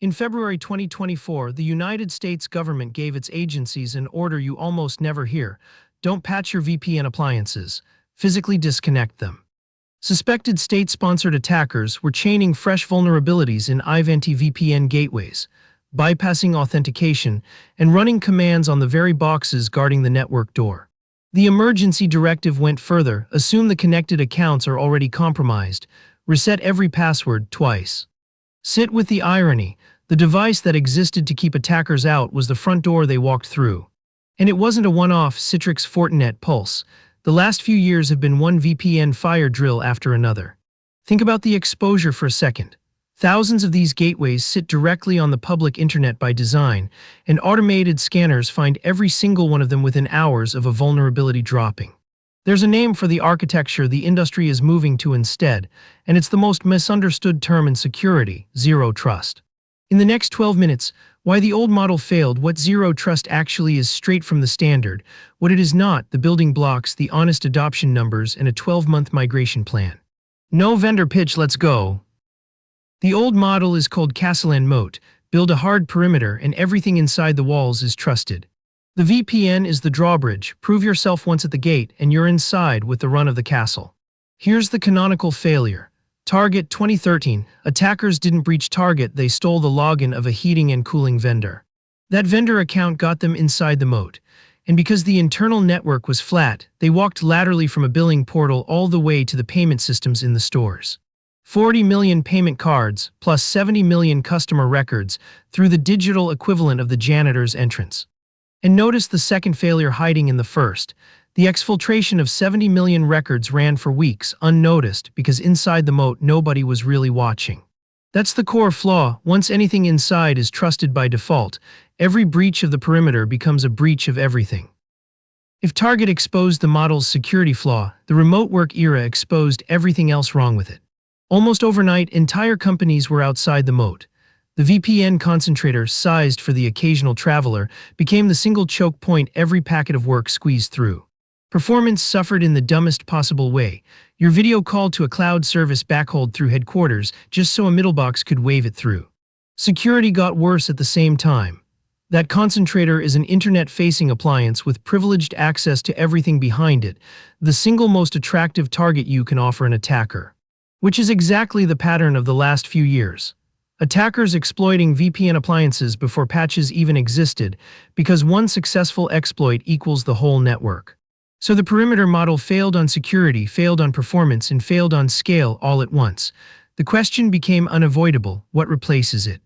In February 2024, the United States government gave its agencies an order you almost never hear: don't patch your VPN appliances, physically disconnect them. Suspected state-sponsored attackers were chaining fresh vulnerabilities in Ivanti VPN gateways, bypassing authentication, and running commands on the very boxes guarding the network door. The emergency directive went further: assume the connected accounts are already compromised, reset every password twice. Sit with the irony: the device that existed to keep attackers out was the front door they walked through. And it wasn't a one-off Citrix Fortinet pulse. The last few years have been one VPN fire drill after another. Think about the exposure for a second. Thousands of these gateways sit directly on the public internet by design, and automated scanners find every single one of them within hours of a vulnerability dropping. There's a name for the architecture the industry is moving to instead, and it's the most misunderstood term in security: zero trust. In the next 12 minutes, why the old model failed, what zero trust actually is straight from the standard, what it is not, the building blocks, the honest adoption numbers, and a 12-month migration plan. No vendor pitch, let's go. The old model is called Castle-and-Moat: build a hard perimeter and everything inside the walls is trusted. The VPN is the drawbridge: prove yourself once at the gate and you're inside with the run of the castle. Here's the canonical failure. Target 2013, attackers didn't breach Target, they stole the login of a heating and cooling vendor. That vendor account got them inside the moat, and because the internal network was flat, they walked laterally from a billing portal all the way to the payment systems in the stores. 40 million payment cards, plus 70 million customer records, through the digital equivalent of the janitor's entrance. And notice the second failure hiding in the first. The exfiltration of 70 million records ran for weeks unnoticed because inside the moat nobody was really watching. That's the core flaw. Once anything inside is trusted by default, every breach of the perimeter becomes a breach of everything. If Target exposed the model's security flaw, the remote work era exposed everything else wrong with it. Almost overnight, entire companies were outside the moat. The VPN concentrator, sized for the occasional traveler, became the single choke point every packet of work squeezed through. Performance suffered in the dumbest possible way. Your video call to a cloud service backhauled through headquarters just so a middlebox could wave it through. Security got worse at the same time. That concentrator is an internet-facing appliance with privileged access to everything behind it, the single most attractive target you can offer an attacker. Which is exactly the pattern of the last few years. Attackers exploiting VPN appliances before patches even existed, because one successful exploit equals the whole network. So the perimeter model failed on security, failed on performance, and failed on scale all at once. The question became unavoidable: what replaces it?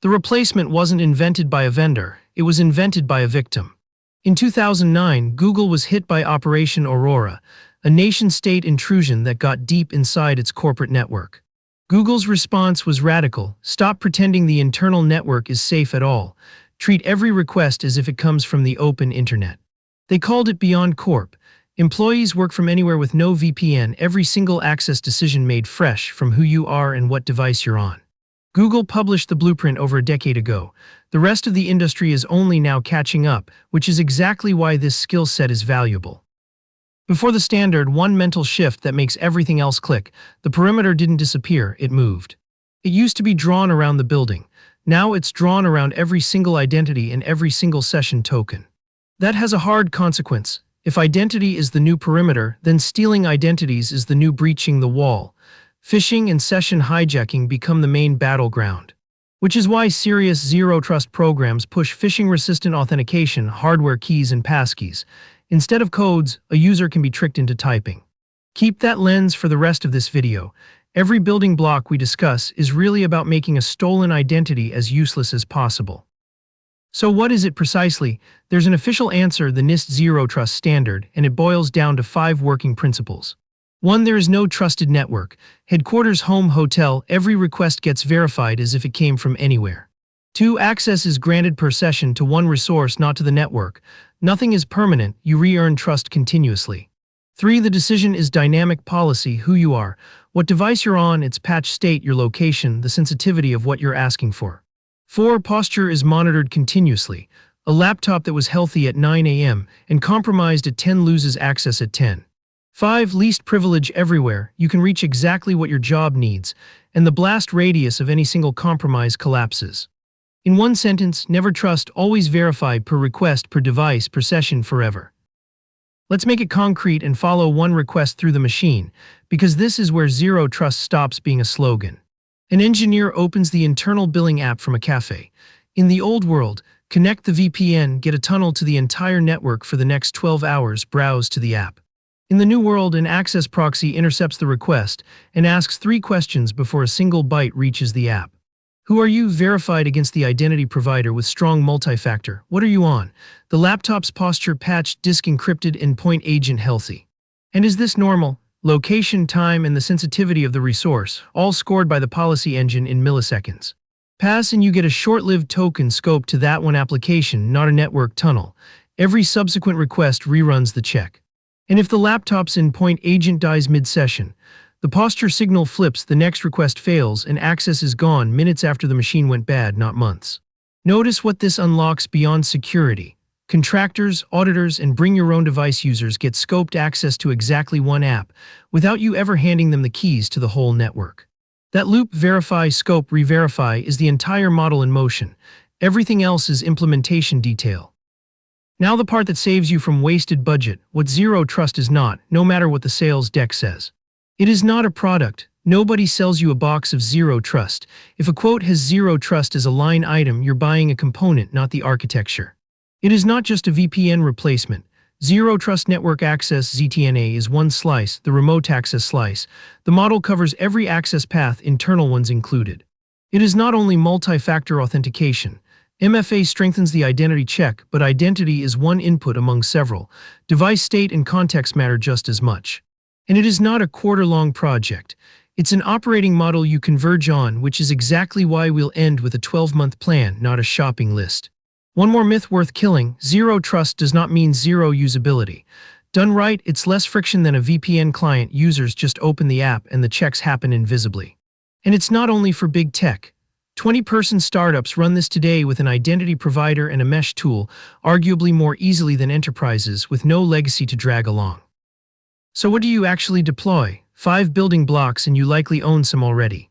The replacement wasn't invented by a vendor, it was invented by a victim. In 2009, Google was hit by Operation Aurora, a nation-state intrusion that got deep inside its corporate network. Google's response was radical: stop pretending the internal network is safe at all. Treat every request as if it comes from the open internet. They called it BeyondCorp. Employees work from anywhere with no VPN, every single access decision made fresh from who you are and what device you're on. Google published the blueprint over a decade ago. The rest of the industry is only now catching up, which is exactly why this skill set is valuable. Before the standard, one mental shift that makes everything else click: the perimeter didn't disappear, it moved. It used to be drawn around the building. Now it's drawn around every single identity and every single session token. That has a hard consequence. If identity is the new perimeter, then stealing identities is the new breaching the wall. Phishing and session hijacking become the main battleground. Which is why serious zero-trust programs push phishing-resistant authentication, hardware keys, and passkeys. Instead of codes, a user can be tricked into typing. Keep that lens for the rest of this video. Every building block we discuss is really about making a stolen identity as useless as possible. So what is it precisely? There's an official answer, the NIST Zero Trust Standard, and it boils down to 5 working principles. 1. There is no trusted network. Headquarters, home, hotel, every request gets verified as if it came from anywhere. 2. Access is granted per session to one resource, not to the network. Nothing is permanent, you re-earn trust continuously. 3. The decision is dynamic policy: who you are, what device you're on, its patch state, your location, the sensitivity of what you're asking for. 4. Posture is monitored continuously. A laptop that was healthy at 9 a.m. and compromised at 10 loses access at 10. 5. Least privilege everywhere. You can reach exactly what your job needs. and the blast radius of any single compromise collapses. In one sentence, never trust, always verify, per request, per device, per session, forever. Let's make it concrete and follow one request through the machine, because this is where zero trust stops being a slogan. An engineer opens the internal billing app from a cafe. In the old world, connect the VPN, get a tunnel to the entire network for the next 12 hours, browse to the app. In the new world, an access proxy intercepts the request and asks 3 questions before a single byte reaches the app. Who are you? Verified against the identity provider with strong multi-factor. What are you on? The laptop's posture patched, disk encrypted, endpoint agent healthy. And is this normal? Location, time, and the sensitivity of the resource, all scored by the policy engine in milliseconds. Pass and you get a short-lived token scoped to that one application, not a network tunnel. Every subsequent request reruns the check. And if the laptop's endpoint agent dies mid-session, the posture signal flips, the next request fails, and access is gone minutes after the machine went bad, not months. Notice what this unlocks beyond security. Contractors, auditors, and bring-your-own-device users get scoped access to exactly one app without you ever handing them the keys to the whole network. That loop, verify, scope, re-verify, is the entire model in motion. Everything else is implementation detail. Now the part that saves you from wasted budget, what zero trust is not, no matter what the sales deck says. It is not a product. Nobody sells you a box of zero trust. If a quote has zero trust as a line item, you're buying a component, not the architecture. It is not just a VPN replacement. Zero Trust Network Access (ZTNA) is one slice, the remote access slice. The model covers every access path, internal ones included. It is not only multi-factor authentication. MFA strengthens the identity check, but identity is one input among several. Device state and context matter just as much. And it is not a quarter-long project. It's an operating model you converge on, which is exactly why we'll end with a 12-month plan, not a shopping list. One more myth worth killing: zero trust does not mean zero usability. Done right, it's less friction than a VPN client. Users just open the app and the checks happen invisibly. And it's not only for big tech. 20-person startups run this today with an identity provider and a mesh tool, arguably more easily than enterprises, with no legacy to drag along. So what do you actually deploy? 5 building blocks, and you likely own some already.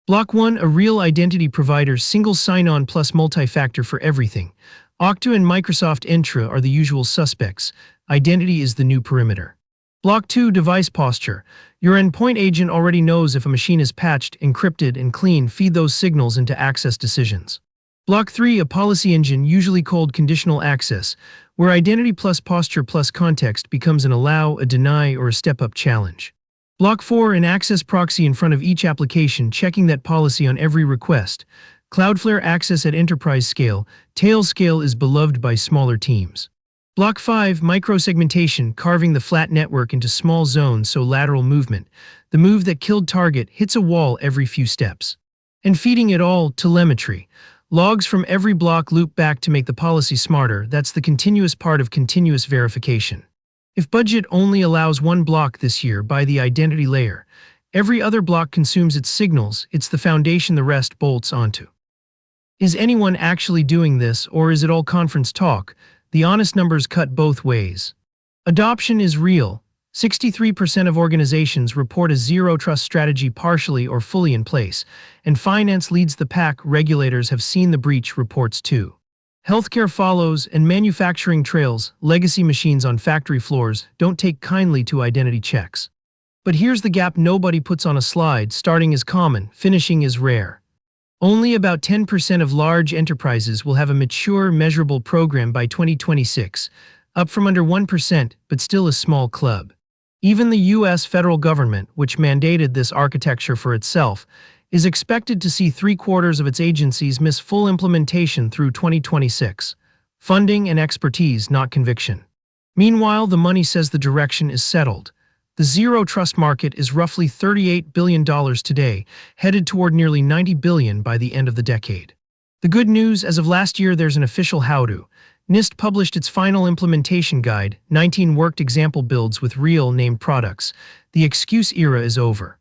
Block 1, a real identity provider, single sign-on plus multi-factor for everything. Okta and Microsoft Entra are the usual suspects. Identity is the new perimeter. Block 2, device posture. Your endpoint agent already knows if a machine is patched, encrypted, and clean. Feed those signals into access decisions. Block 3, a policy engine, usually called conditional access, where identity plus posture plus context becomes an allow, a deny, or a step-up challenge. Block 4, an access proxy in front of each application, checking that policy on every request. Cloudflare Access at enterprise scale. Tailscale is beloved by smaller teams. Block 5, microsegmentation, carving the flat network into small zones so lateral movement, the move that killed target, hits a wall every few steps. And feeding it all, telemetry. Logs from every block loop back to make the policy smarter. That's the continuous part of continuous verification. If budget only allows one block this year, buy the identity layer. Every other block consumes its signals. It's the foundation the rest bolts onto. Is anyone actually doing this, or is it all conference talk? The honest numbers cut both ways. Adoption is real. 63% of organizations report a zero-trust strategy partially or fully in place, and finance leads the pack. Regulators have seen the breach reports too. Healthcare follows, and manufacturing trails. Legacy machines on factory floors don't take kindly to identity checks. But here's the gap nobody puts on a slide: starting is common, finishing is rare. Only about 10% of large enterprises will have a mature, measurable program by 2026, up from under 1%, but still a small club. Even the U.S. federal government, which mandated this architecture for itself, is expected to see 3/4 of its agencies miss full implementation through 2026. Funding and expertise, not conviction. Meanwhile, the money says the direction is settled. The zero-trust market is roughly $38 billion today, headed toward nearly $90 billion by the end of the decade. The good news, as of last year, there's an official how-to. NIST published its final implementation guide, 19 worked example builds with real named products. The excuse era is over.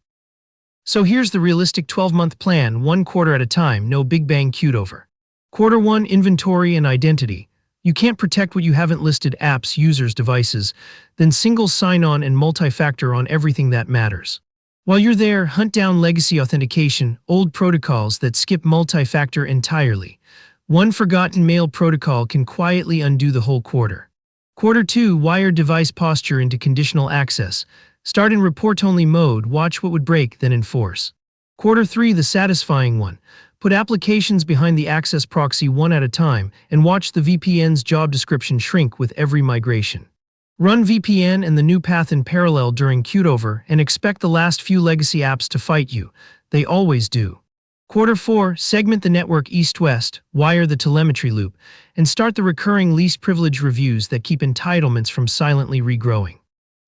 So here's the realistic 12-month plan, 1 quarter at a time, no big bang queued over. Quarter 1, inventory and identity. You can't protect what you haven't listed: apps, users, devices, then single sign-on and multi-factor on everything that matters. While you're there, hunt down legacy authentication, old protocols that skip multi-factor entirely. One forgotten mail protocol can quietly undo the whole quarter. Quarter 2, wire device posture into conditional access. Start in report-only mode, watch what would break, then enforce. Quarter 3, the satisfying one. Put applications behind the access proxy one at a time and watch the VPN's job description shrink with every migration. Run VPN and the new path in parallel during cutover and expect the last few legacy apps to fight you. They always do. Quarter 4, segment the network east-west, wire the telemetry loop, and start the recurring least privilege reviews that keep entitlements from silently regrowing.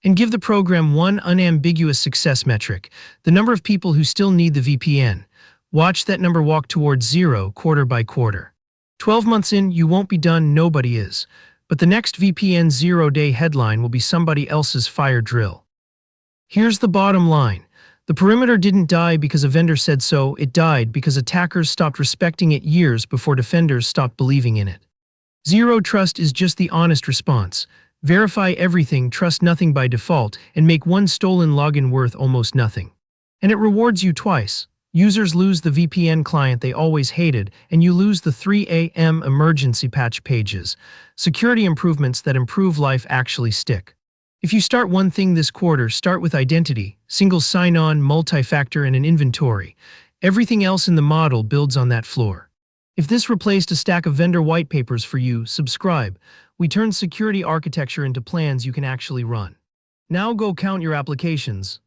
And give the program one unambiguous success metric, the number of people who still need the VPN. Watch that number walk towards 0 quarter by quarter. 12 months in, you won't be done, nobody is. But the next VPN 0-day headline will be somebody else's fire drill. Here's the bottom line. The perimeter didn't die because a vendor said so, it died because attackers stopped respecting it years before defenders stopped believing in it. Zero trust is just the honest response. Verify everything, trust nothing by default, and make one stolen login worth almost nothing. And it rewards you twice. Users lose the VPN client they always hated, and you lose the 3 a.m. emergency patch pages. Security improvements that improve life actually stick. If you start one thing this quarter, start with identity, single sign-on, multi-factor, and an inventory. Everything else in the model builds on that floor. If this replaced a stack of vendor white papers for you, subscribe. We turn security architecture into plans you can actually run. Now go count your applications.